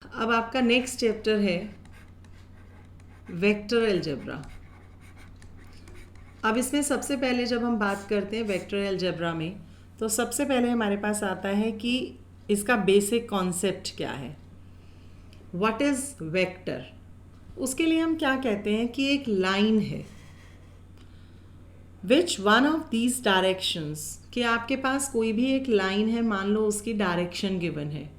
अब आपका next chapter है वेक्टर अलजेब्रा। अब इसमें सबसे पहले जब हम बात करते हैं वेक्टर अलजेब्रा में, तो सबसे पहले हमारे पास आता है कि इसका बेसिक कॉन्सेप्ट क्या है, व्हाट इज़ वेक्टर। उसके लिए हम क्या कहते हैं कि एक लाइन है which one of these directions, कि आपके पास कोई भी एक लाइन है, मान लो उसकी डायरेक्शन गिवन है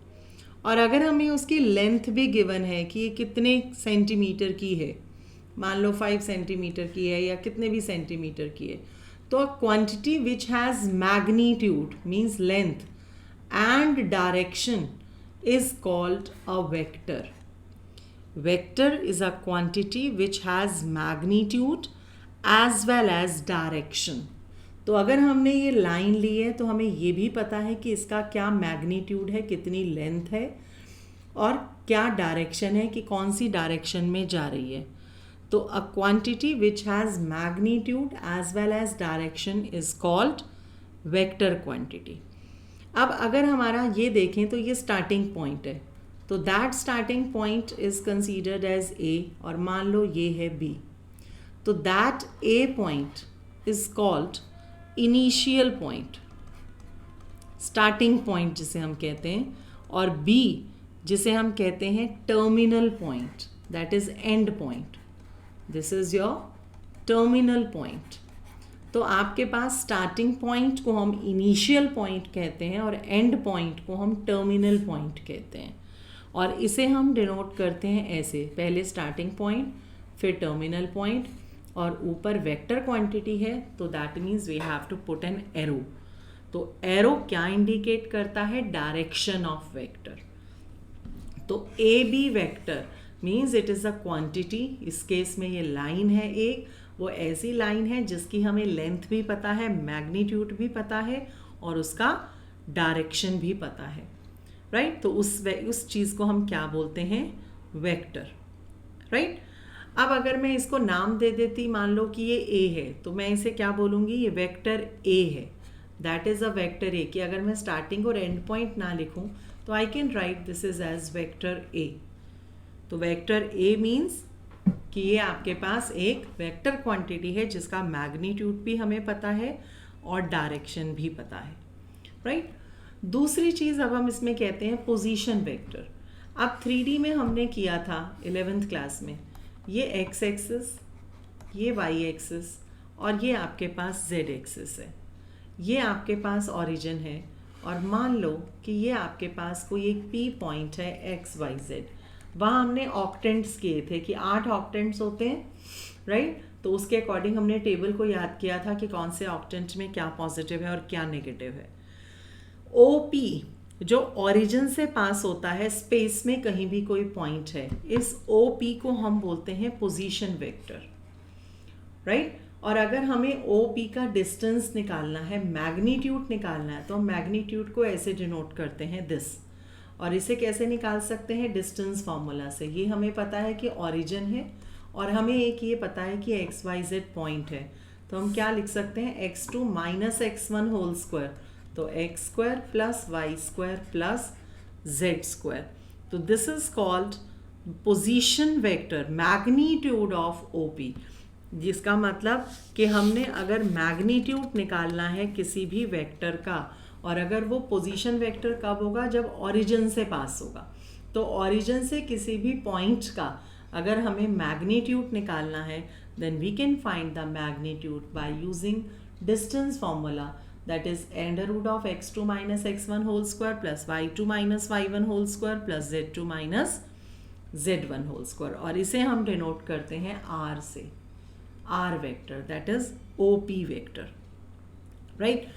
और अगर हमें उसकी लेंथ भी गिवन है कि ये कितने सेंटीमीटर की है, मान लो 5 सेंटीमीटर की है या कितने भी सेंटीमीटर की है, तो a quantity which has magnitude means length and direction is called a vector. Vector is a quantity which has magnitude as well as direction. तो अगर हमने ये लाइन ली है तो हमें ये भी पता है कि इसका क्या मैग्नीट्यूड है, कितनी लेंथ है और क्या डायरेक्शन है कि कौन सी डायरेक्शन में जा रही है। तो a quantity which has magnitude as well as direction is called vector quantity. अब अगर हमारा ये देखें तो ये स्टार्टिंग पॉइंट है, तो that starting point is considered as A और मान लो ये है बी, तो that A point is called initial point, starting point जिसे हम कहते हैं, और बी जिसे हम कहते हैं terminal point, that is and point. This is your terminal point. तो आपके पास स्टार्टिंग पॉइंट को हम इनिशियल पॉइंट कहते हैं और एंड पॉइंट को हम टर्मिनल पॉइंट कहते हैं, और इसे हम डिनोट करते हैं ऐसे, पहले स्टार्टिंग पॉइंट फिर टर्मिनल पॉइंट और ऊपर वेक्टर क्वांटिटी है, तो that means we have to put an arrow. तो एरो क्या इंडिकेट करता है, डायरेक्शन ऑफ वेक्टर। तो A B vector means it is a quantity, इस केस में ये लाइन है एक, वो ऐसी लाइन है जिसकी हमें लेंथ भी पता है, मैग्नीट्यूड भी पता है और उसका डायरेक्शन भी पता है, राइट। तो उस चीज़ को हम क्या बोलते हैं, वेक्टर, राइट। अब अगर मैं इसको नाम दे देती, मान लो कि ये ए है, तो मैं इसे क्या बोलूँगी, ये वेक्टर ए है, दैट इज़ अ वेक्टर ए। कि अगर मैं स्टार्टिंग और एंड पॉइंट ना लिखूँ तो I can write this is as vector A. तो वेक्टर ए मीन्स कि ये आपके पास एक वेक्टर क्वांटिटी है जिसका मैग्नीट्यूड भी हमें पता है और डायरेक्शन भी पता है, राइट। दूसरी चीज़ अब हम इसमें कहते हैं पोजीशन वेक्टर। अब 3D में हमने किया था 11th क्लास में, ये एक्स एक्सिस, ये वाई एक्सिस और ये आपके पास जेड एक्सिस है, ये आपके पास ओरिजिन है, और मान लो कि ये आपके पास कोई एक पी पॉइंट है एक्स वाई जेड। वहाँ हमने ऑक्टेंट्स किए थे कि 8 ऑक्टेंट्स होते हैं, राइट। तो उसके अकॉर्डिंग हमने टेबल को याद किया था कि कौन से ऑक्टेंट में क्या पॉजिटिव है और क्या नेगेटिव है। ओ पी जो ओरिजिन से पास होता है, स्पेस में कहीं भी कोई पॉइंट है, इस ओ पी को हम बोलते हैं पोजीशन वेक्टर, राइट। और अगर हमें ओ पी का डिस्टेंस निकालना है, मैग्नीट्यूड निकालना है, तो हम मैग्नीट्यूड को ऐसे डिनोट करते हैं दिस, और इसे कैसे निकाल सकते हैं, डिस्टेंस फार्मूला से। ये हमें पता है कि ओरिजिन है और हमें एक ये पता है कि एक्स वाई जेड पॉइंट है, तो हम क्या लिख सकते हैं, x2 minus x1 whole square, तो x square plus Y square plus Z square. तो this is called position vector, magnitude of O P, जिसका मतलब कि हमने अगर मैग्नीट्यूड निकालना है किसी भी वेक्टर का, और अगर वो पोजीशन वेक्टर कब होगा, जब ओरिजिन से पास होगा। तो ओरिजिन से किसी भी पॉइंट का अगर हमें मैग्नीट्यूड निकालना है, then we can find the magnitude by using distance formula, that is under root of x2 minus x1 whole square plus y2 minus y1 whole square plus z2 minus z1 whole square, और इसे हम denote करते हैं r से, r vector, that is OP vector, right.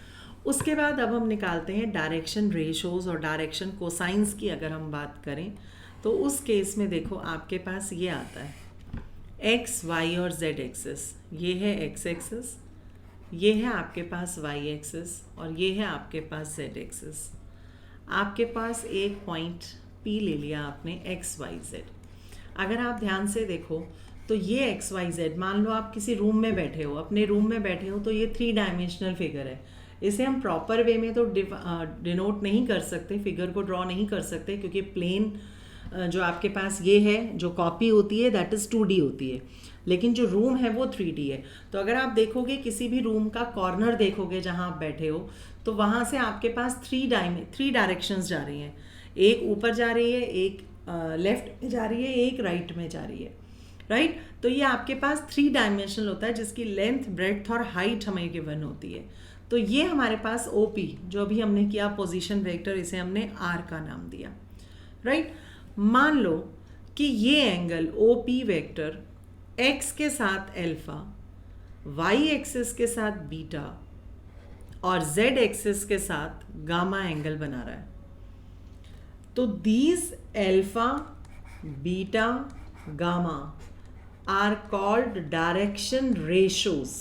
उसके बाद अब हम निकालते हैं डायरेक्शन रेशोज़ और डायरेक्शन कोसाइंस की। अगर हम बात करें तो उस केस में देखो आपके पास ये आता है एक्स वाई और जेड एक्सिस, ये है एक्स एक्सिस, ये है आपके पास वाई एक्सिस और ये है आपके पास जेड एक्सिस। आपके पास एक पॉइंट P ले लिया आपने एक्स वाई जेड। अगर आप ध्यान से देखो तो ये एक्स वाई जेड, मान लो आप किसी रूम में बैठे हो, अपने रूम में बैठे हो, तो ये 3 डायमेंशनल फिगर है। इसे हम प्रॉपर वे में तो डिनोट नहीं कर सकते, फिगर को ड्रॉ नहीं कर सकते, क्योंकि प्लेन जो आपके पास ये है जो कॉपी होती है दैट इज़ 2D होती है, लेकिन जो रूम है वो 3D है। तो अगर आप देखोगे किसी भी रूम का कॉर्नर देखोगे जहाँ आप बैठे हो, तो वहाँ से आपके पास 3 डायरेक्शंस जा रही हैं, एक ऊपर जा रही है, एक लेफ्ट में जा रही है, एक राइट में जा रही है, राइट। तो ये आपके पास 3 डायमेंशनल होता है जिसकी लेंथ, ब्रेड्थ और हाइट हमें गिवन होती है। तो ये हमारे पास OP जो अभी हमने किया पोजीशन वेक्टर, इसे हमने R का नाम दिया, राइट। मान लो कि ये एंगल OP वेक्टर x के साथ अल्फा, y एक्सिस के साथ बीटा और z एक्सिस के साथ गामा एंगल बना रहा है। तो these alpha, beta, gamma are called direction ratios.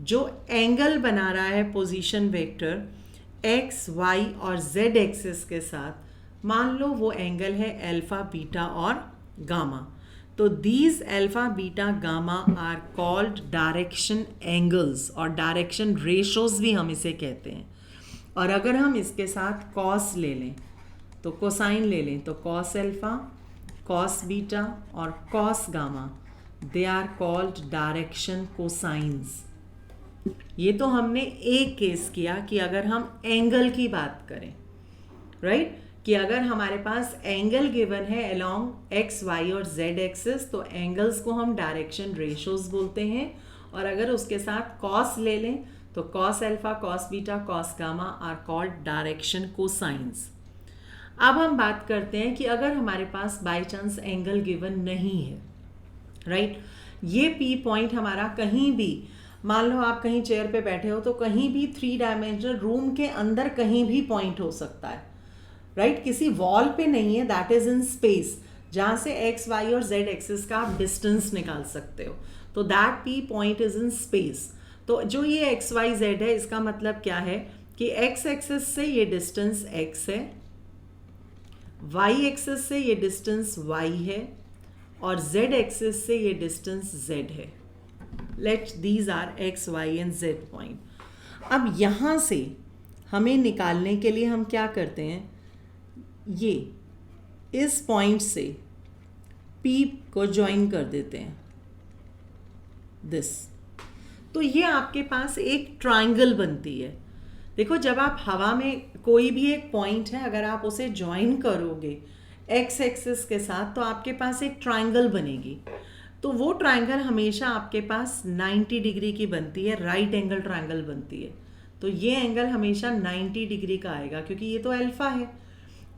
जो एंगल बना रहा है पोजीशन वेक्टर x, y और z एक्सिस के साथ, मान लो वो एंगल है अल्फा, बीटा और गामा। तो these alpha, beta, gamma are called direction angles, और डायरेक्शन रेशोज भी हम इसे कहते हैं। और अगर हम इसके साथ कॉस ले लें तो कोसाइन ले लें, तो कॉस अल्फा, कॉस बीटा और cos gamma, they are called direction cosines. ये तो हमने एक केस किया कि अगर हम एंगल की बात करें, राइट, कि अगर हमारे पास एंगल गिवन है अलोंग x, y और z एक्सिस, तो एंगल्स को हम डायरेक्शन रेशोज बोलते हैं। और अगर उसके साथ कॉस ले लें तो cos alpha, cos beta, cos gamma are called direction cosines. अब हम बात करते हैं कि अगर हमारे पास बाय चांस एंगल गिवन नहीं है, राइट, ये P पॉइंट हमारा कहीं भी, मान लो आप कहीं चेयर पे बैठे हो तो कहीं भी 3 डायमेंशनल रूम के अंदर कहीं भी पॉइंट हो सकता है, राइट, किसी वॉल पे नहीं है, दैट इज इन स्पेस, जहाँ से x, y और z एक्सिस का आप डिस्टेंस निकाल सकते हो। तो that P point is in space. तो जो ये x, y, z है, इसका मतलब क्या है कि x एक्सिस से ये डिस्टेंस x है, y एक्सिस से ये डिस्टेंस y है और z एक्सिस से ये डिस्टेंस z है। Let these are x, y and z point. अब यहाँ से हमें निकालने के लिए हम क्या करते हैं, ये इस पॉइंट से P को ज्वाइन कर देते हैं, दिस। तो ये आपके पास एक ट्रायंगल बनती है। देखो, जब आप हवा में कोई भी एक पॉइंट है, अगर आप उसे ज्वाइन करोगे x एक्सिस के साथ, तो आपके पास एक ट्रायंगल बनेगी। तो वो ट्रायंगल हमेशा आपके पास 90 डिग्री की बनती है, राइट एंगल ट्रायंगल बनती है। तो ये एंगल हमेशा 90 डिग्री का आएगा, क्योंकि ये तो अल्फा है।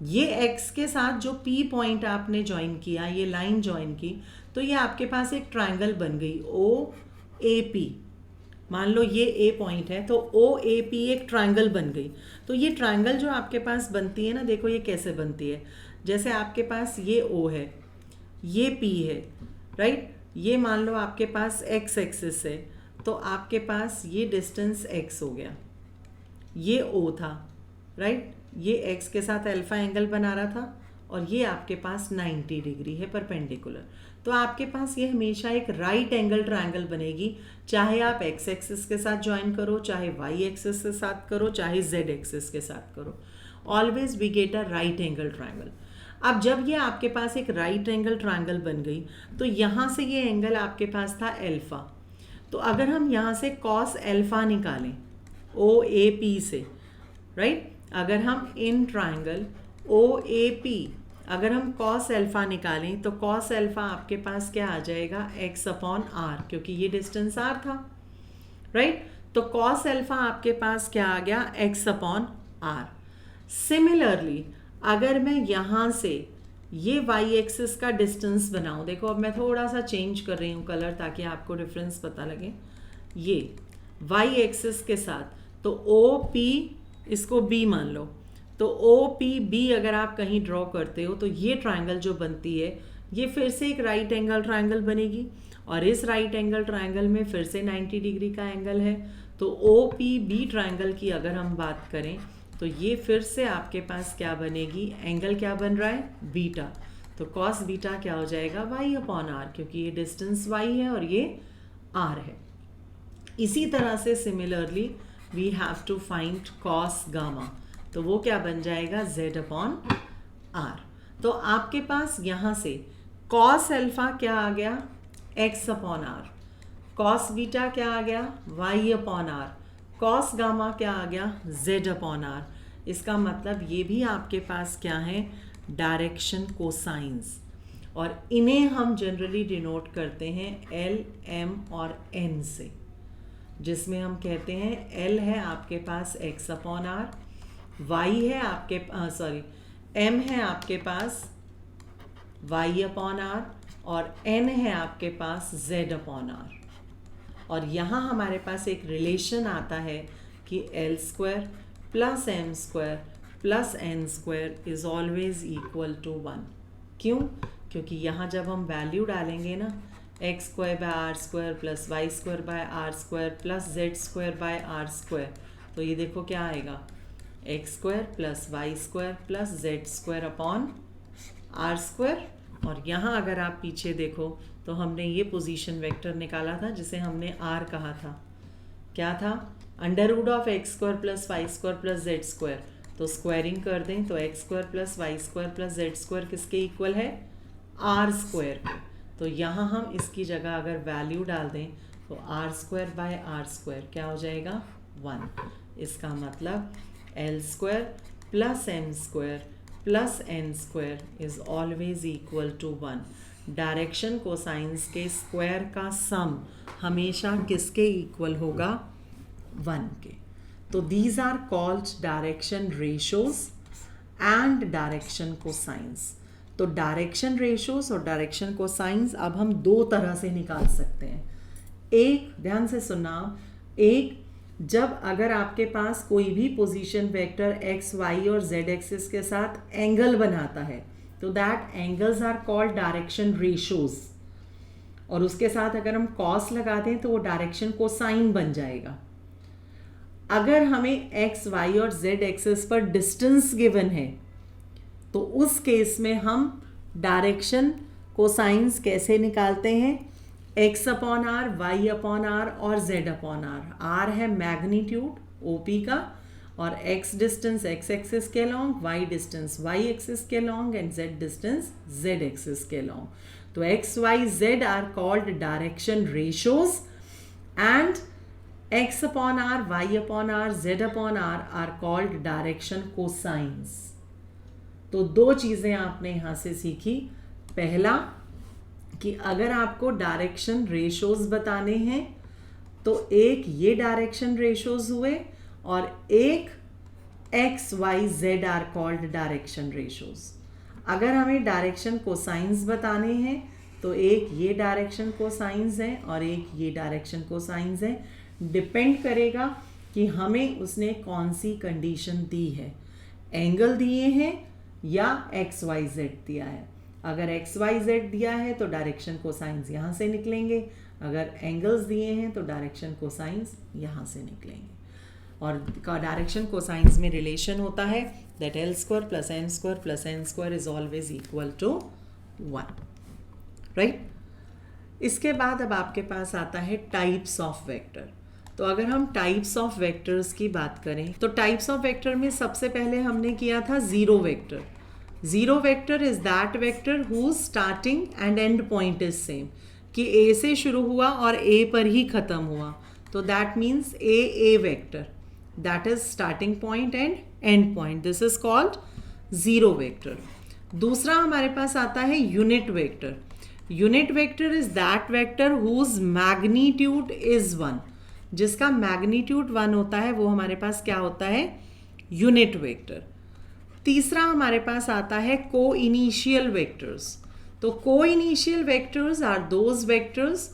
ये x के साथ जो P पॉइंट आपने ज्वाइन किया, ये लाइन ज्वाइन की, तो ये आपके पास एक ट्रायंगल बन गई OAP। मान लो ये A पॉइंट है, तो OAP एक ट्रायंगल बन गई। तो ये ट्रायंगल जो आपके पास बनती है ना, देखो ये कैसे बनती है। जैसे आपके पास ये O है, ये P है, राइट, ये मान लो आपके पास x एक्सिस है, तो आपके पास ये डिस्टेंस x हो गया, ये O था, राइट, ये x के साथ अल्फा एंगल बना रहा था, और ये आपके पास 90 डिग्री है परपेंडिकुलर। तो आपके पास ये हमेशा एक राइट एंगल ट्रायंगल बनेगी, चाहे आप x एक्सिस के साथ ज्वाइन करो, चाहे y एक्सिस के साथ करो, चाहे z एक्सिस के साथ करो, always we get a right angle triangle. अब जब ये आपके पास एक राइट एंगल ट्रायंगल बन गई, तो यहाँ से ये एंगल आपके पास था अल्फा। तो अगर हम यहाँ से कॉस अल्फा निकालें OAP से, राइट, अगर हम इन ट्रायंगल OAP अगर हम कॉस अल्फा निकालें, तो कॉस अल्फा आपके पास क्या आ जाएगा, x/r, क्योंकि ये डिस्टेंस r था, राइट। तो कॉस अल्फा आपके पास क्या आ गया, x/r। सिमिलरली अगर मैं यहाँ से ये y एक्सिस का डिस्टेंस बनाऊँ, देखो अब मैं थोड़ा सा चेंज कर रही हूँ कलर ताकि आपको डिफरेंस पता लगे। ये y एक्सिस के साथ, तो OP, इसको B मान लो, तो OPB अगर आप कहीं ड्रॉ करते हो, तो ये ट्रायंगल जो बनती है, ये फिर से एक राइट एंगल ट्रायंगल बनेगी, और इस राइट एंगल ट्रायंगल में फिर से 90 डिग्री का एंगल है। तो OPB ट्रायंगल की अगर हम बात करें, तो ये फिर से आपके पास क्या बनेगी, एंगल क्या बन रहा है, बीटा। तो कॉस बीटा क्या हो जाएगा, y/r, क्योंकि ये डिस्टेंस y है और ये r है। इसी तरह से similarly we have to find cos gamma, तो वो क्या बन जाएगा, z/r। तो आपके पास यहाँ से कॉस अल्फा क्या आ गया, x upon r, cos beta क्या आ गया, y upon r, cos gamma क्या आ गया, जेड अपॉन आर। इसका मतलब ये भी आपके पास क्या है, डायरेक्शन कोसाइंस, और इन्हें हम जनरली डिनोट करते हैं एल, एम और एन से, जिसमें हम कहते हैं एल है आपके पास एक्स अपॉन आर, वाई है आपके एम है आपके पास वाई अपॉन आर, और एन है आपके पास जेड अपॉन आर। और यहाँ हमारे पास एक रिलेशन आता है कि l square plus m square plus n square is always equal to 1। क्यों? क्योंकि यहाँ जब हम वैल्यू डालेंगे ना, x square by r square plus Y square by r square plus Z square by r square, तो ये देखो क्या आएगा, x square plus Y square plus Z square upon r square. और यहाँ अगर आप पीछे देखो तो हमने ये पोजीशन वेक्टर निकाला था जिसे हमने आर कहा था, क्या था, under root of x square plus Y square plus Z square. तो स्क्वायरिंग कर दें तो x square plus Y square plus Z square किसके इक्वल है, आर स्क्वायर के। तो यहाँ हम इसकी जगह अगर वैल्यू डाल दें तो r square by r square क्या हो जाएगा, 1। इसका मतलब l square plus m square plus n square is always equal to 1। Direction cosines के स्क्वायर का सम हमेशा किसके इक्वल होगा, 1 के। तो these are called direction ratios and direction cosines. तो डायरेक्शन रेशोज और डायरेक्शन कोसाइंस अब हम दो तरह से निकाल सकते हैं। एक, ध्यान से सुनना, एक जब अगर आपके पास कोई भी पोजीशन वेक्टर एक्स वाई और जेड एक्सिस के साथ एंगल बनाता है तो that angles are called direction ratios, और उसके साथ अगर हम कॉस लगा दें तो वो डायरेक्शन कोसाइन बन जाएगा। अगर हमें एक्स वाई और जेड एक्सिस पर डिस्टेंस गिवन है तो उस केस में हम डायरेक्शन कोसाइंस कैसे निकालते हैं, X upon R, Y upon R और जेड अपॉन आर। आर है मैग्नीट्यूड ओपी का, और एक्स डिस्टेंस एक्स एक्सिस के along, Y distance Y axis के along and Z distance Z axis के लॉन्ग। तो X Y Z are called direction ratios and X upon R, Y upon R, Z upon R called direction cosines. तो दो चीज़ें आपने यहाँ से सीखी। पहला कि अगर आपको डायरेक्शन रेशोज बताने हैं तो एक ये डायरेक्शन रेशोज हुए और एक x Y Z are called direction ratios. अगर हमें डायरेक्शन कोसाइंस बताने हैं तो एक ये डायरेक्शन कोसाइंस है और एक ये डायरेक्शन कोसाइंस है। डिपेंड करेगा कि हमें उसने कौन सी कंडीशन दी है, एंगल दिए हैं या एक्स वाई जेड दिया है। अगर एक्स वाई जेड दिया है तो डायरेक्शन कोसाइंस यहाँ से निकलेंगे, अगर एंगल्स दिए हैं तो डायरेक्शन कोसाइंस यहाँ से निकलेंगे। और डायरेक्शन कोसाइंस में रिलेशन होता है that l square plus m square plus n square is always equal to 1, right. इसके बाद अब आपके पास आता है टाइप्स ऑफ वेक्टर। तो अगर हम टाइप्स ऑफ वेक्टर्स की बात करें तो टाइप्स ऑफ वेक्टर में सबसे पहले हमने किया था zero vector. Zero vector is that vector whose starting and end point is same, कि ए से शुरू हुआ और ए पर ही खत्म हुआ, तो that means A vector, that is starting point and end point, this is called zero vector. दूसरा हमारे पास आता है unit vector. Unit vector is that vector whose magnitude is 1, जिसका मैग्नीट्यूड 1 होता है वो हमारे पास क्या होता है, यूनिट वेक्टर। तीसरा हमारे पास आता है को इनिशियल वेक्टर्स। तो coinitial vectors are those vectors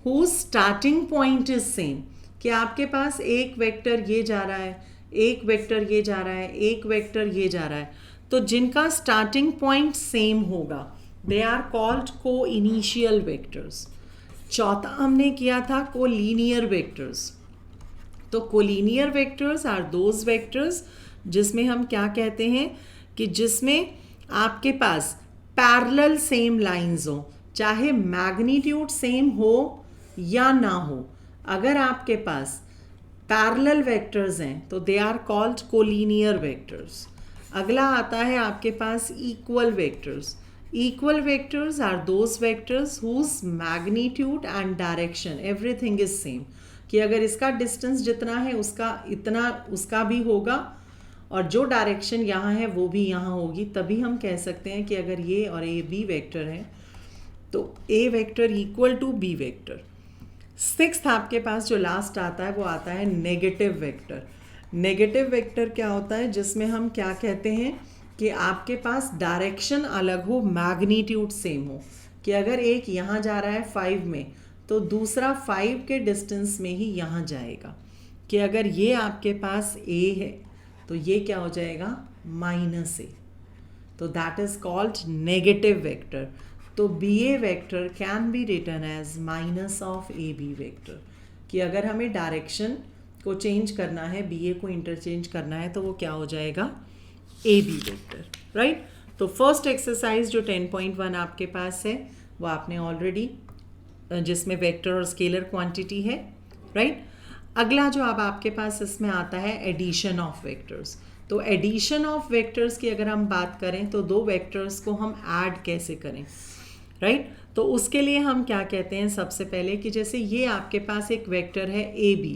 whose starting point is same, कि आपके पास एक वेक्टर ये जा रहा है, एक वेक्टर ये जा रहा है, एक वेक्टर ये जा रहा है, तो जिनका स्टार्टिंग पॉइंट सेम होगा they are called coinitial vectors. चौथा हमने किया था कोलिनियर वेक्टर्स। तो collinear vectors are those vectors जिसमें हम क्या कहते हैं कि जिसमें आपके पास पैरेलल सेम लाइंस हो, चाहे मैग्नीट्यूड सेम हो या ना हो। अगर आपके पास पैरेलल वेक्टर्स हैं तो they are called collinear vectors. अगला आता है आपके पास equal vectors. Equal vectors are those vectors whose magnitude and direction everything is same, कि अगर इसका डिस्टेंस जितना है उसका इतना उसका भी होगा और जो डायरेक्शन यहाँ है वो भी यहाँ होगी, तभी हम कह सकते हैं कि अगर ये और ए बी वेक्टर है तो A vector equal to B vector. Sixth आपके पास जो लास्ट आता है वो आता है नेगेटिव वेक्टर। नेगेटिव वेक्टर क्या होता है, जिसमें हम क्या कहते हैं कि आपके पास डायरेक्शन अलग हो, मैग्नीट्यूड सेम हो, कि अगर एक यहाँ जा रहा है 5 में तो दूसरा 5 के डिस्टेंस में ही यहाँ जाएगा, कि अगर ये आपके पास a है तो ये क्या हो जाएगा -a, तो that is called negative vector. तो B A vector can be written as minus of A B vector, कि अगर हमें डायरेक्शन को चेंज करना है, बी ए को इंटरचेंज करना है, तो वो क्या हो जाएगा ए बी वेक्टर, राइट। तो फर्स्ट एक्सरसाइज जो 10.1 आपके पास है वो आपने ऑलरेडी, जिसमें वेक्टर और स्केलर क्वांटिटी है, राइट। अगला जो अब आपके पास इसमें आता है एडिशन ऑफ वेक्टर्स। तो एडिशन ऑफ वेक्टर्स की अगर हम बात करें तो दो वेक्टर्स को हम ऐड कैसे करें, राइट। तो उसके लिए हम क्या कहते हैं, सबसे पहले कि जैसे ये आपके पास एक वेक्टर है ए बी,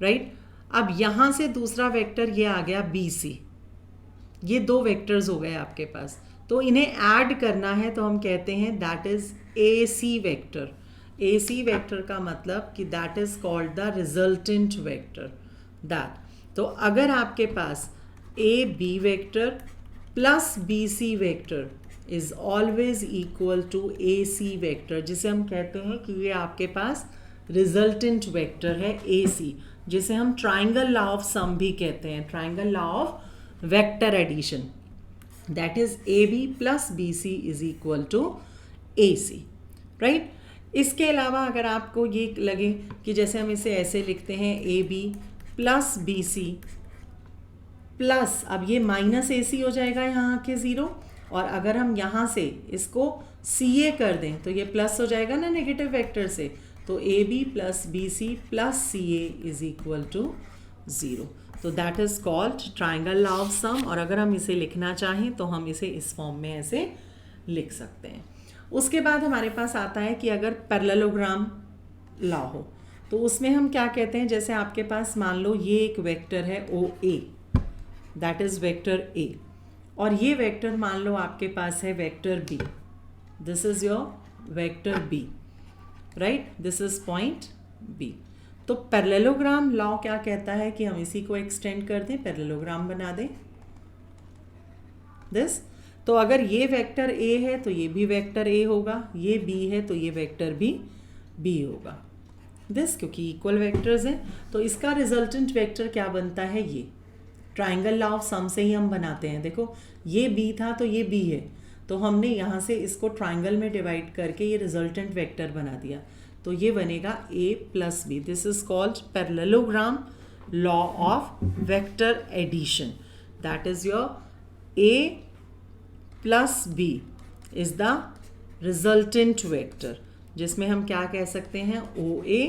राइट। अब यहाँ से दूसरा वेक्टर ये आ गया बी सी, ये दो वेक्टर्स हो गए आपके पास, तो इन्हें ऐड करना है तो हम कहते हैं that is A C vector. A C vector का मतलब कि that is called the resultant vector that. तो अगर आपके पास A B vector plus B C vector is always equal to A C vector, जिसे हम कहते हैं कि ये आपके पास रिजल्टेंट वेक्टर है ए सी, जिसे हम ट्राइंगल लॉ ऑफ सम भी कहते हैं, triangle law of vector addition, that is A B plus B C is equal to A C, right. इसके अलावा अगर आपको ये लगे कि जैसे हम इसे ऐसे लिखते हैं A B plus B C plus, अब ये माइनस ए सी हो जाएगा यहाँ के 0, और अगर हम यहाँ से इसको सी ए कर दें तो ये प्लस हो जाएगा ना नेगेटिव वेक्टर से, तो A B plus B C plus C A is equal to 0। तो that is called triangle law of sum, और अगर हम इसे लिखना चाहें तो हम इसे इस फॉर्म में ऐसे लिख सकते हैं। उसके बाद हमारे पास आता है कि अगर पैरेललोग्राम लॉ हो तो उसमें हम क्या कहते हैं, जैसे आपके पास मान लो ये एक वेक्टर है O A, that is vector A, और ये वेक्टर मान लो आपके पास है vector B, this is your vector B, right, this is point B. तो पैरेललोग्राम लॉ क्या कहता है कि हम इसी को एक्सटेंड कर दें, पैरेललोग्राम बना दें दिस। तो अगर ये वेक्टर ए है तो ये भी वेक्टर ए होगा, ये बी है तो ये वेक्टर भी बी होगा दिस, क्योंकि इक्वल वेक्टर्स हैं। तो इसका रिजल्टेंट वेक्टर क्या बनता है, ये ट्राइंगल लॉ ऑफ सम से ही हम बनाते हैं। देखो ये बी था तो ये बी है, तो हमने यहाँ से इसको ट्राइंगल में डिवाइड करके ये रिजल्टेंट वेक्टर बना दिया, तो ये बनेगा A plus B. This is called parallelogram law of vector addition, that is your A plus B is the resultant vector, जिसमें हम क्या कह सकते हैं ओ ए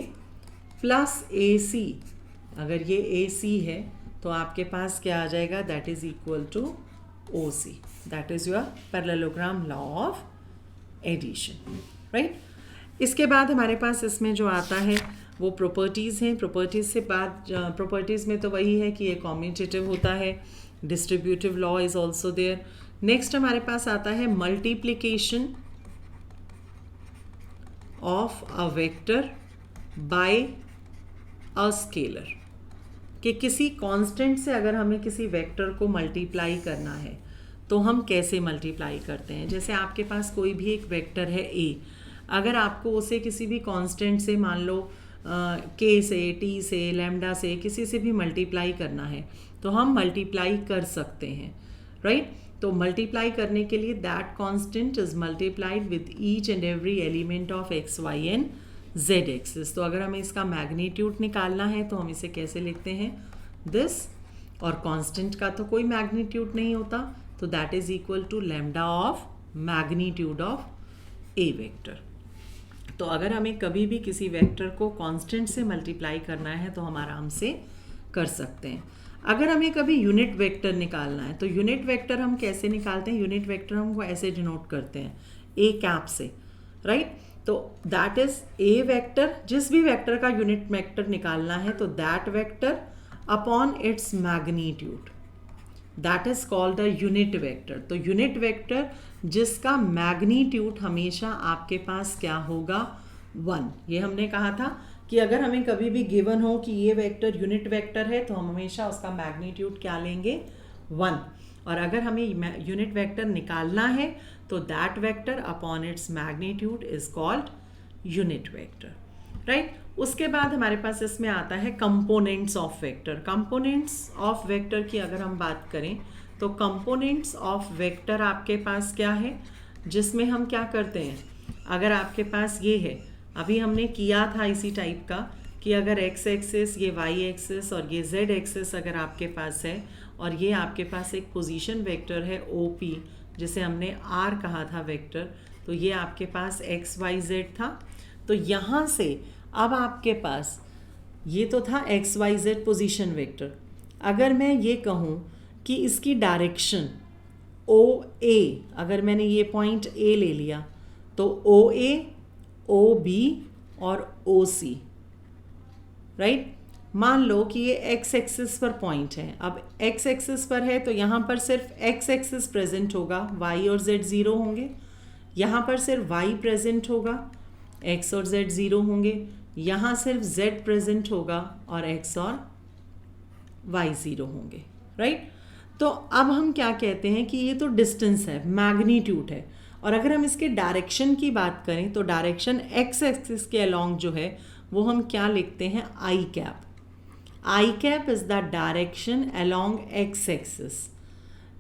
प्लस ए सी, अगर ये ए सी है तो आपके पास क्या आ जाएगा, that is equal to O C, that is your parallelogram law of addition, right. इसके बाद हमारे पास इसमें जो आता है वो प्रॉपर्टीज़ हैं। प्रॉपर्टीज़ से बात, प्रॉपर्टीज़ में तो वही है कि ये कॉम्यूटेटिव होता है, distributive law is also there. Next हमारे पास आता है multiplication of a vector by a scalar, कि किसी कांस्टेंट से अगर हमें किसी वेक्टर को मल्टीप्लाई करना है तो हम कैसे मल्टीप्लाई करते हैं। जैसे आपके पास कोई भी एक वेक्टर है ए, अगर आपको उसे किसी भी कांस्टेंट से, मान लो के से, टी से, लैम्डा से, किसी से भी मल्टीप्लाई करना है तो हम मल्टीप्लाई कर सकते हैं, राइट। तो मल्टीप्लाई करने के लिए that constant is multiplied with each and every element of X Y and Z axis. तो अगर हमें इसका मैग्नीट्यूड निकालना है तो हम इसे कैसे लिखते हैं, दिस, और कांस्टेंट का तो कोई मैग्नीट्यूड नहीं होता, तो that is equal to lambda of magnitude of A vector. तो अगर हमें कभी भी किसी वेक्टर को कांस्टेंट से मल्टीप्लाई करना है तो हम आराम से कर सकते हैं। अगर हमें कभी यूनिट वेक्टर निकालना है तो यूनिट वेक्टर हम कैसे निकालते हैं? यूनिट वेक्टर हम वो ऐसे डिनोट करते हैं ए कैप से, राइट? तो दैट इज ए वेक्टर, जिस भी वेक्टर का यूनिट वेक्टर निकालना है तो that vector upon its magnitude, that is called the unit vector. तो यूनिट वेक्टर जिसका मैग्नीट्यूड हमेशा आपके पास क्या होगा? 1। ये हमने कहा था कि अगर हमें कभी भी गिवन हो कि ये वेक्टर यूनिट वेक्टर है तो हम हमेशा उसका मैग्नीट्यूड क्या लेंगे? 1। और अगर हमें यूनिट वेक्टर निकालना है तो that vector upon its magnitude is called unit vector, right? उसके बाद हमारे पास इसमें आता है components of vector. Components of vector की अगर हम बात करें तो कंपोनेंट्स ऑफ वेक्टर आपके पास क्या है, जिसमें हम क्या करते हैं? अगर आपके पास ये है, अभी हमने किया था इसी टाइप का कि अगर एक्स एक्सिस, ये वाई एक्सिस और ये जेड एक्सिस अगर आपके पास है और ये आपके पास एक पोजीशन वेक्टर है ओ पी, जिसे हमने आर कहा था वेक्टर, तो ये आपके पास एक्स वाई जेड था। तो यहाँ से अब आपके पास ये तो था X Y Z position vector. अगर मैं ये कहूँ कि इसकी डायरेक्शन ओ ए, अगर मैंने ये पॉइंट ए ले लिया तो ओ ए, ओ बी और ओ सी, राइट? मान लो कि ये एक्स एक्सिस पर पॉइंट है। अब एक्स एक्सिस पर है तो यहाँ पर सिर्फ एक्स एक्सिस प्रेजेंट होगा, वाई और जेड ज़ीरो होंगे। यहाँ पर सिर्फ वाई प्रेजेंट होगा, एक्स और जेड ज़ीरो होंगे। यहाँ सिर्फ जेड प्रेजेंट होगा और एक्स और वाई ज़ीरो होंगे, राइट? तो अब हम क्या कहते हैं कि ये तो डिस्टेंस है, मैग्नीट्यूड है। और अगर हम इसके डायरेक्शन की बात करें तो डायरेक्शन एक्स एक्सिस के अलॉन्ग जो है वो हम क्या लिखते हैं? I cap. I cap is the direction along X axis,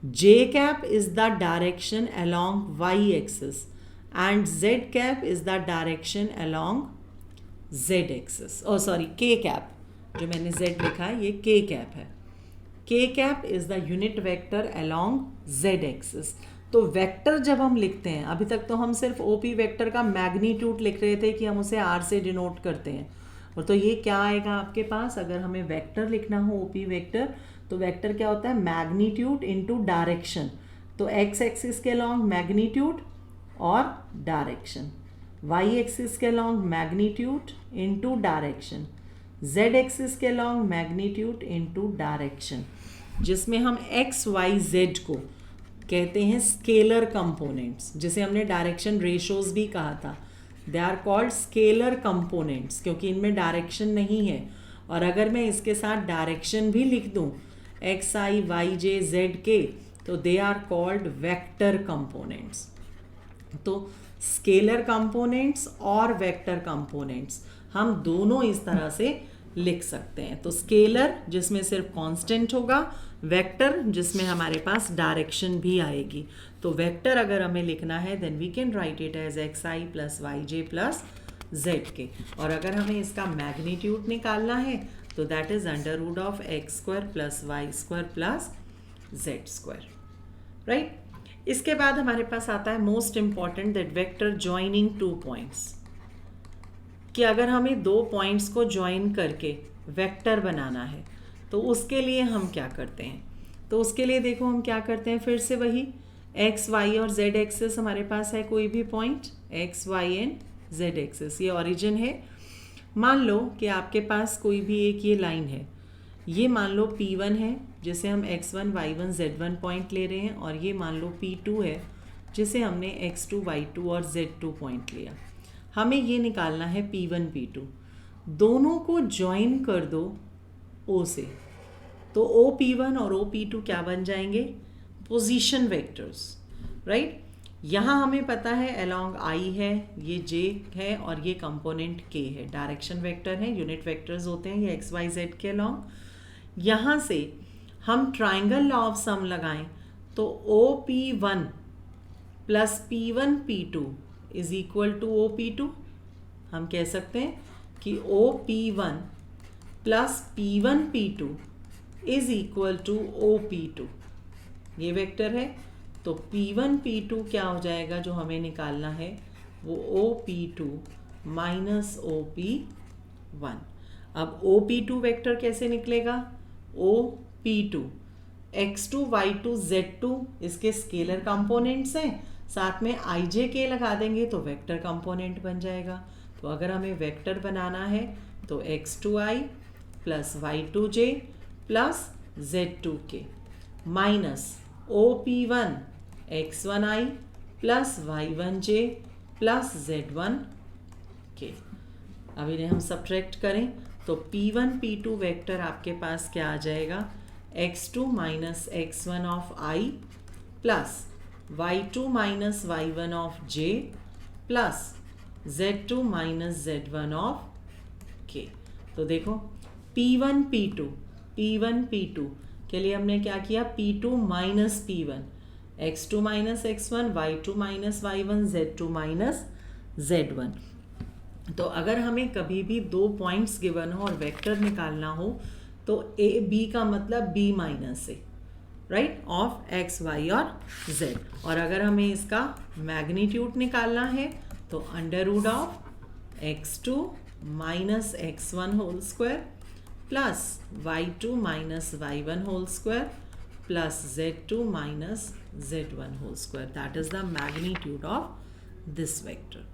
J cap is the direction along Y axis and Z cap is the direction along Z axis. Oh sorry, K cap, जो मैंने Z लिखा है ये के cap है। के cap is the unit vector along Z axis. तो vector जब हम लिखते हैं, अभी तक तो हम सिर्फ ओपी वेक्टर का मैग्नीट्यूड लिख रहे थे कि हम उसे आर से डिनोट करते हैं, और तो ये क्या आएगा आपके पास? अगर हमें वेक्टर लिखना हो ओपी वेक्टर तो वेक्टर क्या होता है? Magnitude into direction. तो एक्स एक्सिस के अलॉन्ग मैग्नीट्यूड और डायरेक्शन, वाई एक्सिस के along magnitude into direction, Z axis के अलॉन्ग मैग्नीट्यूड इनटू डायरेक्शन, जिसमें हम एक्स वाई जेड को कहते हैं स्केलर कंपोनेंट्स, जिसे हमने डायरेक्शन रेशोज भी कहा था। They are called scalar components, क्योंकि इनमें डायरेक्शन नहीं है। और अगर मैं इसके साथ डायरेक्शन भी लिख दूं X I Y J Z K, तो they are called vector components. तो स्केलर कंपोनेंट्स और वेक्टर कंपोनेंट्स हम दोनों इस तरह से लिख सकते हैं। तो स्केलर जिसमें सिर्फ कांस्टेंट होगा, वेक्टर जिसमें हमारे पास डायरेक्शन भी आएगी। तो वेक्टर अगर हमें लिखना है then we can write it as X I plus Y J plus Z K. और अगर हमें इसका मैग्नीट्यूड निकालना है तो that is under root of x square plus Y square plus Z square, right? इसके बाद हमारे पास आता है most important, that vector joining two points, कि अगर हमें दो पॉइंट्स को ज्वाइन करके वेक्टर बनाना है तो उसके लिए हम क्या करते हैं? तो उसके लिए देखो हम क्या करते हैं, फिर से वही एक्स वाई और जेड एक्सिस हमारे पास है, कोई भी point X Y and Z axis, ये ओरिजिन है। मान लो कि आपके पास कोई भी एक ये लाइन है, ये मान लो P1 है जिसे हम x1 y1 z1 पॉइंट ले रहे हैं, और ये मान लो P2 है जिसे हमने x2 y2 और z2 पॉइंट लिया। हमें ये निकालना है P1 P2, दोनों को ज्वाइन कर दो O से, तो OP1 और OP2 क्या बन जाएंगे? Position vectors, right? यहाँ हमें पता है अलोंग I है, ये J है और ये कंपोनेंट K है। डायरेक्शन वेक्टर है, यूनिट वेक्टर्स होते हैं ये x y z के अलोंग। यहाँ से हम ट्राइंगल लॉ ऑफ सम लगाएं तो OP1 plus P1 P2 is equal to OP2। हम कह सकते हैं कि OP1 plus P1 P2 is equal to OP2। ये वेक्टर है तो P1 P2 क्या हो जाएगा जो हमें निकालना है, वो OP2 माइनस OP1। अब OP2 वेक्टर कैसे निकलेगा? O P2, X2, Y2, Z2 इसके स्केलर कंपोनेंट्स हैं, साथ में IJK लगा देंगे तो वेक्टर कंपोनेंट बन जाएगा। तो अगर हमें वेक्टर बनाना है तो X2I plus Y2J plus Z2K minus OP1 X1I plus Y1J plus Z1K। अब इन्हें हम सब्ट्रैक्ट करें तो P1 P2 वेक्टर आपके पास क्या आ जाएगा, X2 minus X1 of I plus Y2 minus Y1 of J plus Z2 minus Z1 of K। तो देखो P1 P2 के लिए हमने क्या किया, P2 minus P1, X2 minus X1, Y2 minus Y1, Z2 minus Z1। तो अगर हमें कभी भी दो पॉइंट्स गिवन हो और वेक्टर निकालना हो तो ए बी का मतलब B minus A, right, of X Y और Z। और अगर हमें इसका मैग्नीट्यूड निकालना है तो under root of X2 minus X1 whole square plus Y2 minus Y1 whole square plus Z2 minus Z1 whole square, that is the magnitude of this vector,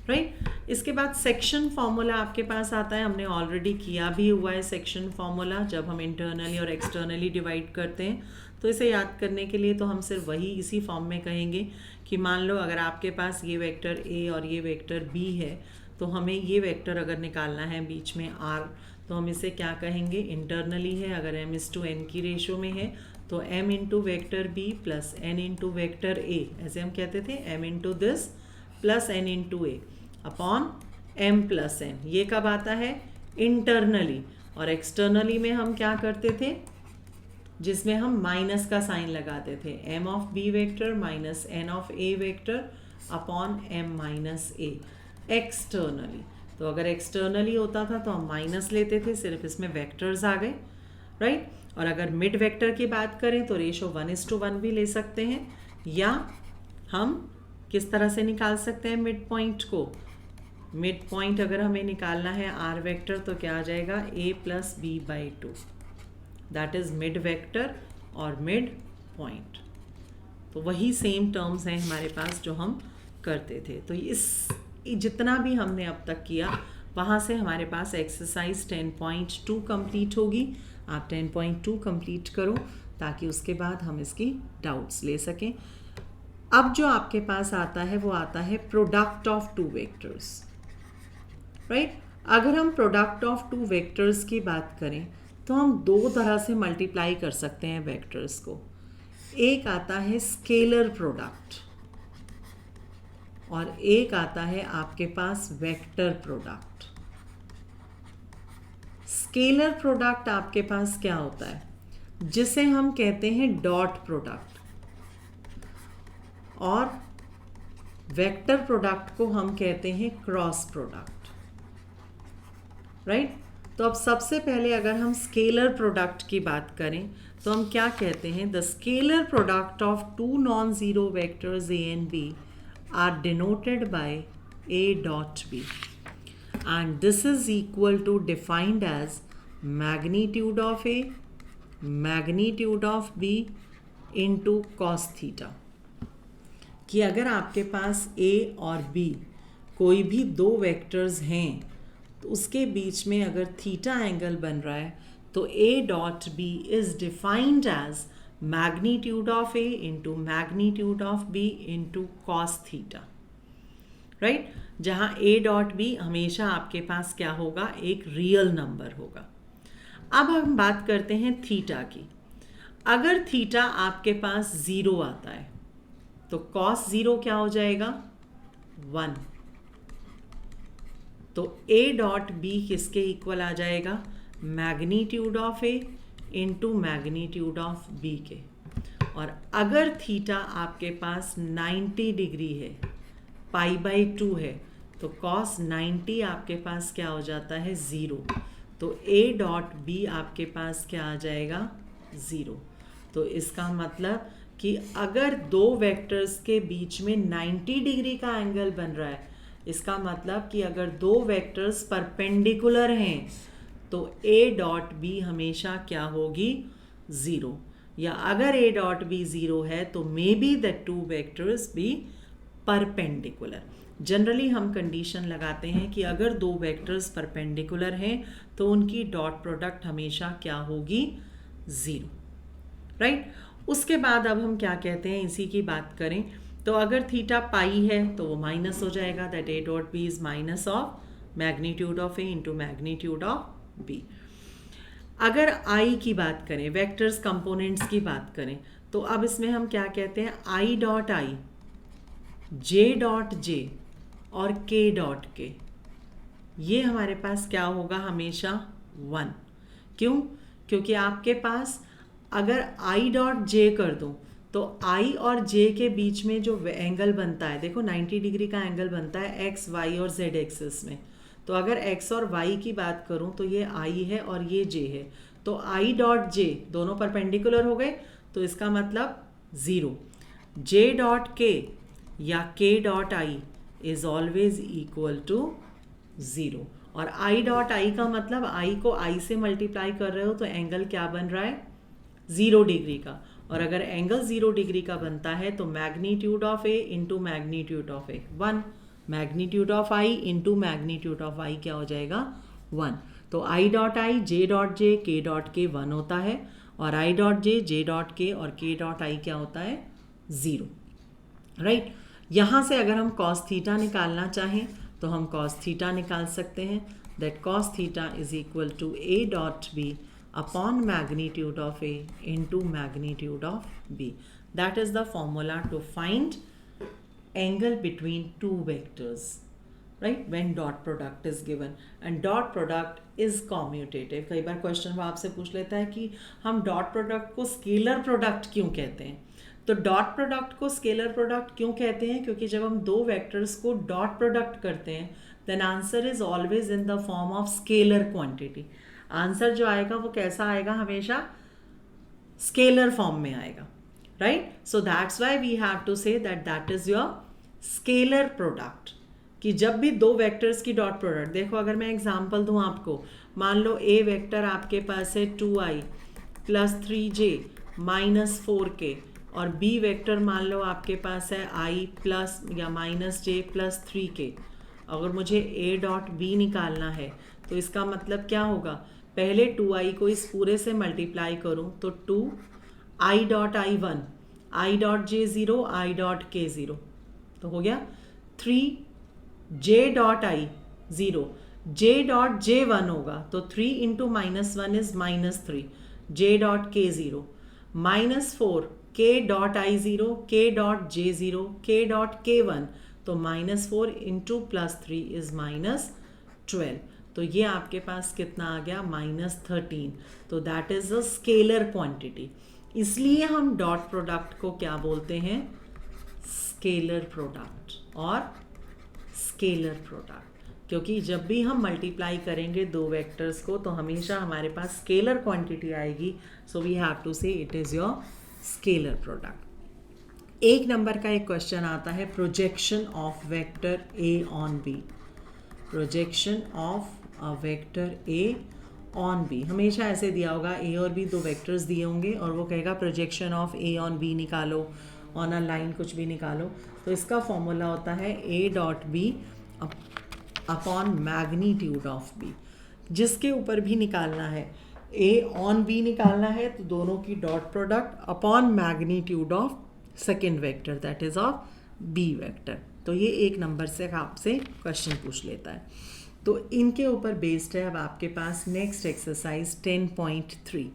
right. इसके बाद सेक्शन फॉर्मूला आपके पास आता है, हमने already किया भी हुआ है सेक्शन फॉर्मूला जब हम इंटरनली और एक्सटर्नली डिवाइड करते हैं। तो इसे याद करने के लिए तो हम सिर्फ वही इसी फॉर्म में कहेंगे कि मान लो अगर आपके पास ये वेक्टर A और ये वेक्टर B है तो हमें ये वेक्टर अगर निकालना है बीच में R, तो हम इसे क्या कहेंगे, इंटरनली है, अगर m/n की रेशो में है तो m into vector B plus n into vector A, ऐसे हम कहते थे m into this plus n into A upon m plus n। ये कब आता है, इंटरनली। और एक्सटर्नली में हम क्या करते थे, जिसमें हम माइनस का साइन लगाते थे, m of b vector minus n of a vector upon m minus a externally. तो अगर एक्सटर्नली होता था तो हम माइनस लेते थे, सिर्फ इसमें वेक्टर्स आ गए, राइट। और अगर मिड वेक्टर की बात करें तो रेशो 1:1 भी ले सकते हैं, या हम किस तरह से निकाल सकते हैं मिड पॉइंट को, मिड पॉइंट अगर हमें निकालना है आर वेक्टर तो क्या आ जाएगा, a plus B by 2, that is mid vector और मिड पॉइंट। तो वही सेम टर्म्स हैं हमारे पास जो हम करते थे। तो इस जितना भी हमने अब तक किया वहाँ से हमारे पास एक्सरसाइज 10.2 कंप्लीट होगी। आप 10.2 कंप्लीट करो ताकि उसके बाद हम इसकी डाउट्स ले सकें। अब जो आपके पास आता है वो आता है product of two vectors, right. अगर हम प्रोडक्ट ऑफ टू वेक्टर्स की बात करें तो हम दो तरह से मल्टीप्लाई कर सकते हैं वेक्टर्स को। एक आता है स्केलर प्रोडक्ट और एक आता है आपके पास वेक्टर प्रोडक्ट। स्केलर प्रोडक्ट आपके पास क्या होता है, जिसे हम कहते हैं डॉट प्रोडक्ट, और वेक्टर प्रोडक्ट को हम कहते हैं क्रॉस प्रोडक्ट, राइट। तो अब सबसे पहले अगर हम स्केलर प्रोडक्ट की बात करें तो हम क्या कहते हैं, the scalar product of two non zero vectors a and b are denoted by a dot b, and this is equal to defined as magnitude of a magnitude of b into cos theta। कि अगर आपके पास a और b कोई भी दो vectors हैं तो उसके बीच में अगर थीटा एंगल बन रहा है तो a dot b is defined as magnitude of a into magnitude of b into cos theta, right. जहाँ a डॉट b हमेशा आपके पास क्या होगा, एक रियल नंबर होगा। अब हम बात करते हैं थीटा की। अगर थीटा आपके पास 0 आता है तो कॉस 0 क्या हो जाएगा, 1। तो a डॉट b किसके इक्वल आ जाएगा, magnitude of a into magnitude of b के। और अगर थीटा आपके पास 90 डिग्री है, π/2 है, तो cos 90 आपके पास क्या हो जाता है, 0। तो a डॉट b आपके पास क्या आ जाएगा, 0। तो इसका मतलब कि अगर दो वेक्टर्स के बीच में 90 डिग्री का एंगल बन रहा है, इसका मतलब कि अगर दो वेक्टर्स परपेंडिकुलर हैं तो a डॉट b हमेशा क्या होगी, ज़ीरो, या अगर ए डॉट बी ज़ीरो है तो may be that two vectors be perpendicular. Generally हम कंडीशन लगाते हैं कि अगर दो वेक्टर्स परपेंडिकुलर हैं तो उनकी डॉट प्रोडक्ट हमेशा क्या होगी, ज़ीरो, राइट। उसके बाद अब हम क्या कहते हैं, इसी की बात करें तो अगर थीटा पाई है तो वो माइनस हो जाएगा, that A dot B is minus of magnitude of A into magnitude of B. अगर आई की बात करें, वेक्टर्स कंपोनेंट्स की बात करें, तो अब इसमें हम क्या कहते हैं, I dot I, J dot J और के डॉट के, ये हमारे पास क्या होगा, हमेशा वन। क्यों? क्योंकि आपके पास अगर आई डॉट जे कर दूं तो आई और जे के बीच में जो एंगल बनता है, देखो 90 डिग्री का एंगल बनता है एक्स वाई और जेड एक्सिस में। तो अगर एक्स और वाई की बात करूं तो ये आई है और ये जे है, तो आई डॉट जे दोनों परपेंडिकुलर हो गए, तो इसका मतलब ज़ीरो। जे डॉट के या K dot I is always equal to zero. और आई डॉट आई का मतलब आई को आई से मल्टीप्लाई कर रहे हो तो एंगल क्या बन रहा है, 0 डिग्री का। और अगर एंगल 0 डिग्री का बनता है तो magnitude of A into magnitude of A 1, magnitude of I into magnitude of I क्या हो जाएगा, 1। तो I dot I, J dot J, के डॉट के 1 होता है, और I dot J, J dot के और के डॉट आई क्या होता है, 0, राइट। यहाँ से अगर हम कॉस थीटा निकालना चाहें तो हम कॉस थीटा निकाल सकते हैं, that cos theta is equal to A dot B upon magnitude of A into magnitude of B. That is the formula to find angle between two vectors, right, when dot product is given, and dot product is commutative. कई बार question वो आपसे पूछ लेता है कि हम dot product को scalar product क्यों कहते हैं। तो डॉट प्रोडक्ट को स्केलर प्रोडक्ट क्यों कहते हैं, क्योंकि जब हम दो वेक्टर्स को डॉट प्रोडक्ट करते हैं then answer is always in the form of scalar quantity. Answer जो आएगा वो कैसा आएगा, हमेशा स्केलर फॉर्म में आएगा, right. So that's why we have to say that that is your scalar product, कि जब भी दो वेक्टर्स की डॉट प्रोडक्ट, देखो अगर मैं एग्जांपल दूं आपको, मान लो ए वेक्टर आपके पास है 2i plus 3j minus 4k, और बी वेक्टर मान लो आपके पास है i प्लस या माइनस j प्लस 3k। अगर मुझे a डॉट b निकालना है तो इसका मतलब क्या होगा, पहले 2i को इस पूरे से मल्टीप्लाई करूं तो 2 i dot I 1, i dot J 0, i dot के 0, तो हो गया 3 j dot I 0, j dot J 1 होगा तो 3 into minus 1 is minus 3, j dot के 0, minus 4 k dot I 0, k dot J 0, k dot के 1, तो minus 4 into plus 3 is minus 12, तो ये आपके पास कितना आ गया, माइनस 13। तो that is a scalar quantity, इसलिए हम डॉट प्रोडक्ट को क्या बोलते हैं, स्केलर प्रोडक्ट और स्केलर प्रोडक्ट, क्योंकि जब भी हम मल्टीप्लाई करेंगे दो वेक्टर्स को तो हमेशा हमारे पास स्केलर क्वांटिटी आएगी, so we have to say it is your scalar product. एक नंबर का एक क्वेश्चन आता है, projection of vector A on B, projection of a vector A on B, हमेशा ऐसे दिया होगा, ए और बी दो वेक्टर्स दिए होंगे और वो कहेगा projection of A on B निकालो, ऑन अ लाइन कुछ भी निकालो। तो इसका फॉर्मूला होता है A dot B upon magnitude of B, जिसके ऊपर भी निकालना है, ए ऑन बी निकालना है तो दोनों की dot product upon magnitude of second vector that is of B vector. तो ये एक नंबर से आपसे क्वेश्चन पूछ लेता है, तो इनके ऊपर बेस्ड है अब आपके पास नेक्स्ट एक्सरसाइज 10.3।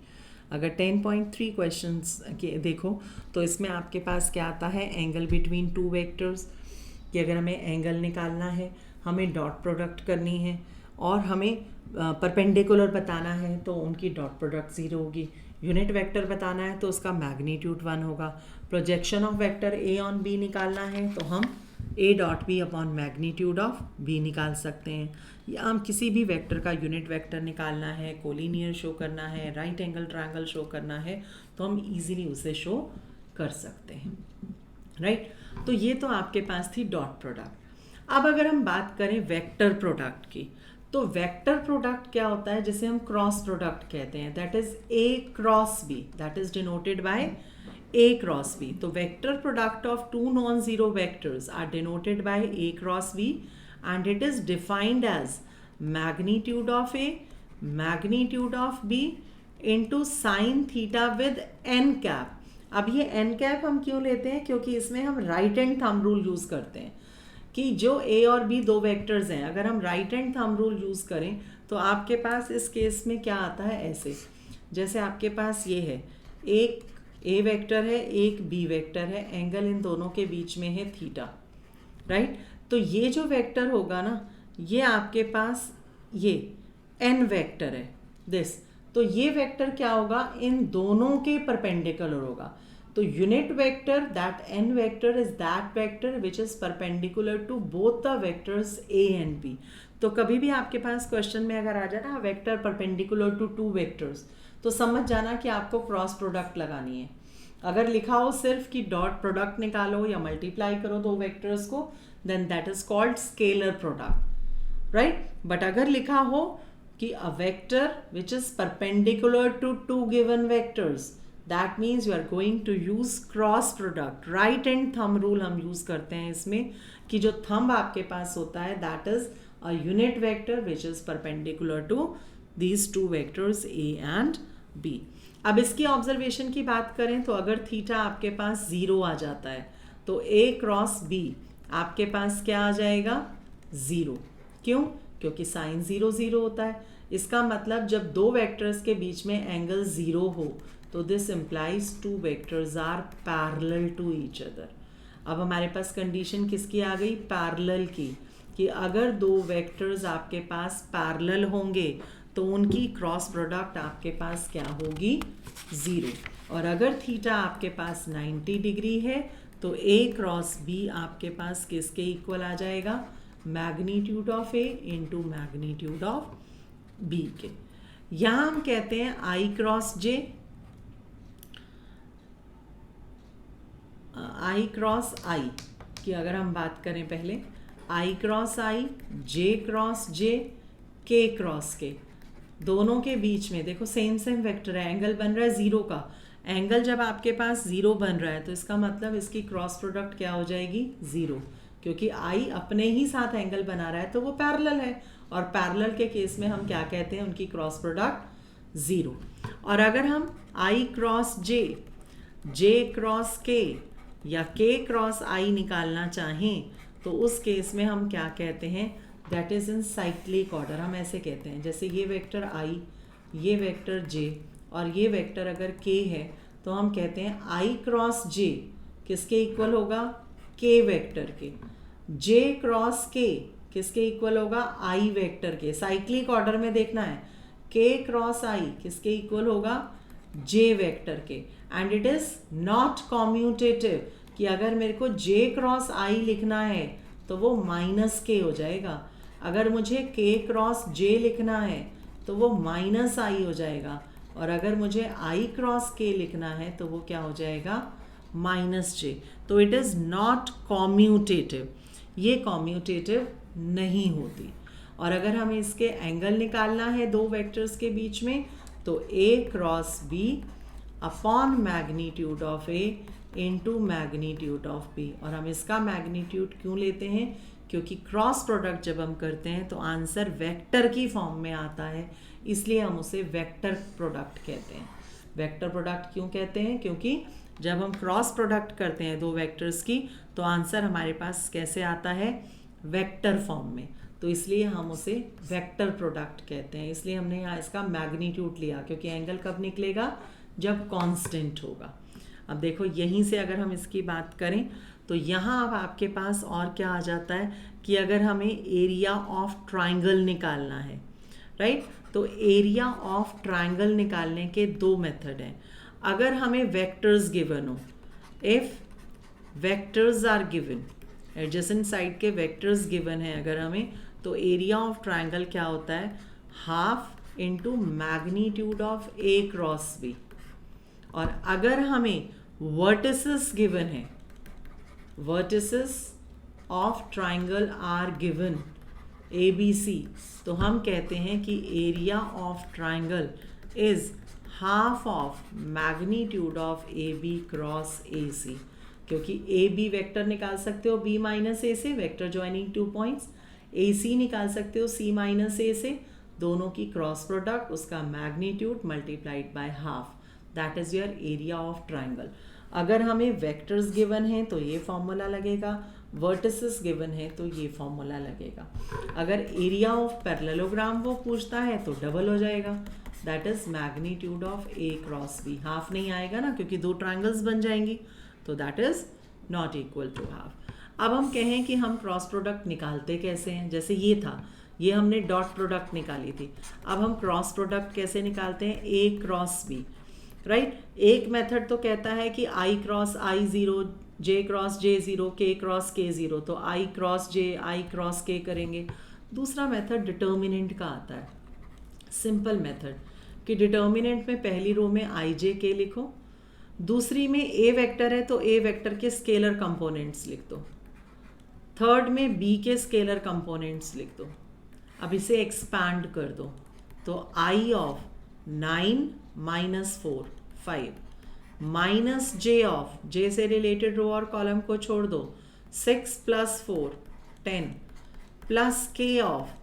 अगर 10.3 क्वेश्चंस के देखो तो इसमें आपके पास क्या आता है, एंगल बिटवीन टू वेक्टर्स, कि अगर हमें एंगल निकालना है, हमें डॉट प्रोडक्ट करनी है और हमें परपेंडिकुलर बताना है तो उनकी डॉट प्रोडक्ट 0 होगी, यूनिट वेक्टर बताना है तो उसका मैग्नीट्यूड 1 होगा, projection of vector A on B निकालना है तो हम A dot B upon magnitude of B निकाल सकते हैं, या हम किसी भी वेक्टर का यूनिट वेक्टर निकालना है, कोलिनियर शो करना है, राइट एंगल ट्रायंगल शो करना है तो हम इजीली उसे शो कर सकते हैं, राइट। तो ये तो आपके पास थी डॉट प्रोडक्ट। अब अगर हम बात करें वेक्टर प्रोडक्ट की, तो वेक्टर प्रोडक्ट क्या होता है, जिसे हम क्रॉस प्रोडक्ट कहते हैं, that is A cross B, that is denoted by A cross B. तो vector product of two non zero vectors are denoted by A cross B and it is defined as magnitude of A, magnitude of B into sine theta with N cap. अब ये N cap हम क्यों लेते हैं, क्योंकि इसमें हम right hand thumb rule use करते हैं कि जो ए और बी दो वेक्टर्स हैं, अगर हम right hand thumb rule use करें तो आपके पास इस केस में क्या आता है, ऐसे जैसे आपके पास ये है, एक ए वेक्टर है एक बी वेक्टर है, एंगल इन दोनों के बीच में है थीटा, राइट. तो ये जो वेक्टर होगा ना, ये आपके पास ये एन वेक्टर है दिस. तो ये वेक्टर क्या होगा, इन दोनों के परपेंडिकुलर होगा. तो unit vector, that N vector is that vector which is perpendicular to both the vectors A and B. तो कभी भी आपके पास क्वेश्चन में अगर आ जाए ना vector perpendicular to two vectors, तो समझ जाना कि आपको क्रॉस प्रोडक्ट लगानी है. अगर लिखा हो सिर्फ कि डॉट प्रोडक्ट निकालो या मल्टीप्लाई करो दो वेक्टर्स को, then that is called scalar product, right. But अगर लिखा हो कि a vector which is perpendicular to two given vectors, that means you are going to use cross product. Right and thumb rule हम use करते हैं इसमें, कि जो थंब आपके पास होता है that is a unit vector which is perpendicular to these two vectors A and B. अब इसकी ऑब्जर्वेशन की बात करें तो अगर थीटा आपके पास ज़ीरो आ जाता है तो ए क्रॉस बी आपके पास क्या आ जाएगा, ज़ीरो. क्यों, क्योंकि साइन ज़ीरो ज़ीरो होता है. इसका मतलब जब दो वेक्टर्स के बीच में एंगल ज़ीरो हो तो this implies two vectors are parallel to each other. अब हमारे पास कंडीशन किसकी आ गई, पैरेलल की, कि अगर दो वेक्टर्स आपके पास पैरेलल होंगे तो उनकी क्रॉस प्रोडक्ट आपके पास क्या होगी, ज़ीरो. और अगर थीटा आपके पास 90 डिग्री है तो ए क्रॉस बी आपके पास किसके इक्वल आ जाएगा, magnitude of A into magnitude of B के. यहाँ हम कहते हैं आई क्रॉस जे, आई क्रॉस आई की अगर हम बात करें पहले, आई क्रॉस आई, जे क्रॉस जे, के क्रॉस के, दोनों के बीच में देखो सेम सेम वेक्टर है, एंगल बन रहा है ज़ीरो का. एंगल जब आपके पास ज़ीरो बन रहा है तो इसका मतलब इसकी क्रॉस प्रोडक्ट क्या हो जाएगी, ज़ीरो, क्योंकि आई अपने ही साथ एंगल बना रहा है तो वो पैरेलल है. और पैरेलल के केस में हम क्या कहते हैं, उनकी क्रॉस प्रोडक्ट ज़ीरो. और अगर हम आई क्रॉस जे, जे क्रॉस के या के क्रॉस आई निकालना चाहें तो उस केस में हम क्या कहते हैं, that is in cyclic order. हम ऐसे कहते हैं जैसे ये वेक्टर आई, ये वेक्टर जे और ये वेक्टर अगर के है तो हम कहते हैं आई क्रॉस जे किसके इक्वल होगा, के वेक्टर के. जे क्रॉस के किसके इक्वल होगा, आई वेक्टर के. साइक्लिक ऑर्डर में देखना है, के क्रॉस आई किसके इक्वल होगा, जे वेक्टर के. And it is not commutative, कि अगर मेरे को जे क्रॉस आई लिखना है तो वो माइनस के हो जाएगा, अगर मुझे के क्रॉस जे लिखना है तो वो माइनस आई हो जाएगा, और अगर मुझे आई क्रॉस के लिखना है तो वो क्या हो जाएगा, माइनस जे. तो इट इज़ नॉट कॉम्यूटेटिव, ये कॉम्यूटेटिव नहीं होती. और अगर हमें इसके एंगल निकालना है दो वेक्टर्स के बीच में तो A cross B upon magnitude of A into magnitude of B. और हम इसका मैग्नीट्यूड क्यों लेते हैं, क्योंकि क्रॉस प्रोडक्ट जब हम करते हैं तो आंसर वेक्टर की फॉर्म में आता है, इसलिए हम उसे वेक्टर प्रोडक्ट कहते हैं. वेक्टर प्रोडक्ट क्यों कहते हैं, क्योंकि जब हम क्रॉस प्रोडक्ट करते हैं दो वेक्टर्स की तो आंसर हमारे पास कैसे आता है, वेक्टर फॉर्म में. तो इसलिए हम उसे वेक्टर प्रोडक्ट कहते हैं. इसलिए हमने यहाँ इसका मैग्नीट्यूड लिया, क्योंकि एंगल कब निकलेगा, जब कांस्टेंट होगा. अब देखो यहीं से अगर हम इसकी बात करें तो यहाँ अब आपके पास और क्या आ जाता है कि अगर हमें एरिया ऑफ ट्राइंगल निकालना है, राइट. तो एरिया ऑफ ट्राइंगल निकालने के दो मेथड हैं. अगर हमें वेक्टर्स गिवन हो, if vectors are given, adjacent side के वेक्टर्स गिवन है अगर हमें, तो एरिया ऑफ ट्राइंगल क्या होता है, half into magnitude of A cross B. और अगर हमें वर्टिसेस गिवन है, vertices of triangle are given, ABC, तो हम कहते हैं कि area of triangle is half of magnitude of AB cross AC, क्योंकि AB वेक्टर निकाल सकते हो B माइनस A से, वेक्टर ज्वाइनिंग 2 पॉइंट्स, AC निकाल सकते हो C माइनस A से, दोनों की क्रॉस प्रोडक्ट उसका magnitude multiplied by half, that is your area of triangle. अगर हमें वेक्टर्स गिवन हैं तो ये फॉर्मूला लगेगा, वर्टिसेस गिवन है तो ये फॉर्मूला लगेगा। अगर एरिया ऑफ पैरेललोग्राम वो पूछता है तो डबल हो जाएगा, that is magnitude of A cross B। हाफ नहीं आएगा ना, क्योंकि दो ट्राइंगल्स बन जाएंगी, तो that is not equal to half. अब हम कहें कि हम क्रॉस प्रोडक्ट निकालते कैसे हैं, जैसे ये था, ये हमने डॉट प्रोडक्ट निकाली थी। अब हम क्रॉस प्रोडक्ट कैसे निकालते हैं, A क्रॉस B, राइट। एक मेथड तो कहता है कि I cross I0, J cross J0, K cross K0, तो I cross J, I cross K करेंगे। दूसरा मेथड डिटर्मिनेंट का आता है, सिंपल मेथड, कि डिटर्मिनेंट में पहली रो में IJ K लिखो, दूसरी में A वेक्टर है तो A वेक्टर के स्केलर कंपोनेंट्स लिख दो, थर्ड में B के स्केलर कंपोनेंट्स लिख दो। अब इसे एक्सपैंड कर दो, तो I of 9 minus 4 5 minus J of, J से रिलेटेड रो और कॉलम को छोड़ दो, 6 प्लस 4 10 प्लस K ऑफ,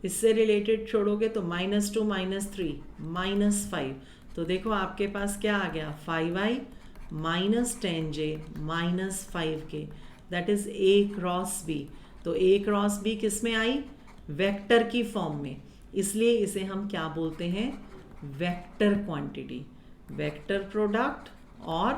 इससे रिलेटेड छोड़ोगे तो -2 -3 -5, तो देखो आपके पास क्या आ गया, 5I minus 10J minus 5K, that is A cross B। तो A क्रॉस B किस में आई, वेक्टर की फॉर्म में, इसलिए इसे हम क्या बोलते हैं, वेक्टर क्वांटिटी, वेक्टर प्रोडक्ट और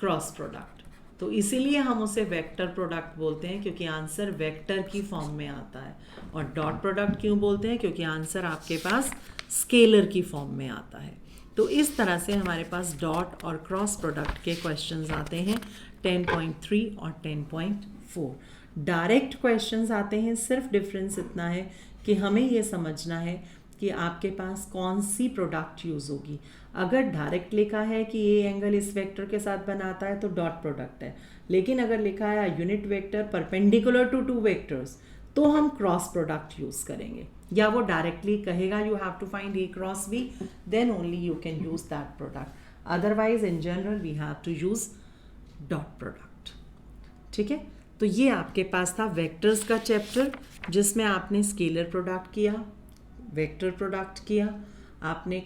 क्रॉस प्रोडक्ट। तो इसीलिए हम उसे वेक्टर प्रोडक्ट बोलते हैं, क्योंकि आंसर वेक्टर की फॉर्म में आता है। और डॉट प्रोडक्ट क्यों बोलते हैं, क्योंकि आंसर आपके पास स्केलर की फॉर्म में आता है। तो इस तरह से हमारे पास डॉट और क्रॉस प्रोडक्ट के क्वेश्चंस आते हैं 10.3 और 10.4। डायरेक्ट क्वेश्चंस आते हैं, सिर्फ डिफरेंस इतना है कि हमें ये समझना है कि आपके पास कौन सी प्रोडक्ट यूज़ होगी। अगर डायरेक्ट लिखा है कि ये एंगल इस वेक्टर के साथ बनाता है तो डॉट प्रोडक्ट है, लेकिन अगर लिखा है unit vector perpendicular to two vectors तो हम क्रॉस प्रोडक्ट यूज़ करेंगे, या वो डायरेक्टली कहेगा you have to find A cross B, then only you can use that product, otherwise in general we have to use dot product. ठीक है, तो ये आपके पास था वेक्टर्स का चैप्टर, जिसमें आपने स्केलर प्रोडक्ट किया, वेक्टर प्रोडक्ट किया, आपने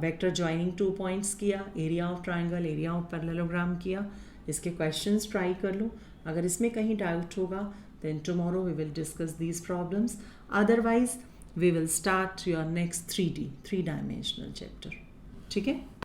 वेक्टर ज्वाइनिंग 2 पॉइंट्स किया, area of triangle, area of parallelogram किया। इसके क्वेश्चंस ट्राई कर लो, अगर इसमें कहीं डाउट होगा then tomorrow we will discuss these problems, otherwise we will start your next 3D 3 dimensional chapter. ठीक है।